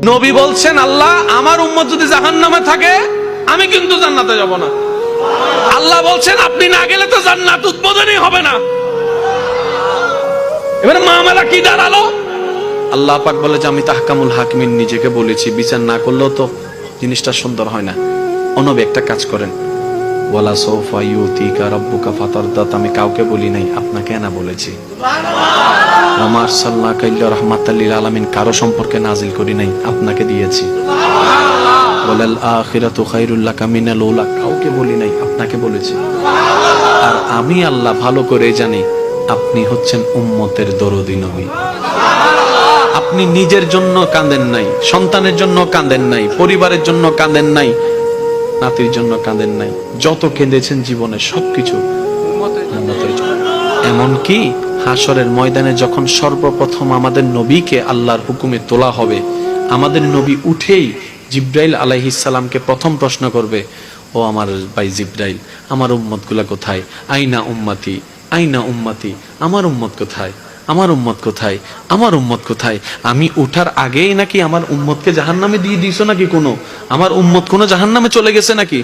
নবী বলছেন, আল্লাহ আমার উম্মত যদি জাহান্নামে থাকে আমি কিন্তু জান্নাতে যাব না। আল্লাহ বলছেন আপনি না গেলে তো জান্নাত উদ্বোধনই হবে না। এবারে মামলা কি দাঁড়ালো? আল্লাহ পাক বলে যে আমি তাহকামুল হাকিমিন নিজেকে বলেছি, বিচার না করলেও তো জিনিসটা সুন্দর হয় না। অনবী একটা কাজ করেন, ওয়ালা সাউফা ইউতিকা রাব্বুকা ফাতারদাত, আমি কাউকে বলি নাই, আপনাকে না বলেছি। ওয়া মা আরসালনাকা ইল্লা রাহমাতাল লিল আলামিন, কারো সম্পর্কে নাজিল করি নাই, আপনাকে দিয়েছি। ওয়ালাল আখিরাতু খায়রুল লাকা মিনাল উলা, কাউকে বলি নাই, আপনাকে বলেছি। আর আমি আল্লাহ ভালো করে জানি আপনি হচ্ছেন উম্মতের দরদী নবী। আপনি নিজের জন্য কাঁদেন নাই, সন্তানের জন্য কাঁদেন নাই, পরিবারের জন্য কাঁদেন নাই, নাতির জন্য কাঁদেন নাই, যত কেঁদেছেন জীবনে সবকিছু উম্মতের জন্য। এমনকি হাসরের ময়দানে যখন সর্বপ্রথম আমাদের নবীকে আল্লাহর হুকুমে তোলা হবে, আমাদের নবী উঠেই জিব্রাইল আলাইহিস সালামকে প্রথম প্রশ্ন করবে, ও আমার ভাই জিব্রাইল, আমার উম্মতগুলা কোথায়? আইনা উম্মতি, আইনা উম্মতি, আমার উম্মত কোথায়, আমার উম্মত কোথায়, আমার উম্মত কোথায়? আমি উঠার আগেই নাকি আমার উম্মতকে জাহান্নামে দিয়ে দিয়েছো নাকি? কোনো আমার উম্মত কোনো জাহান্নামে চলে গেছে নাকি?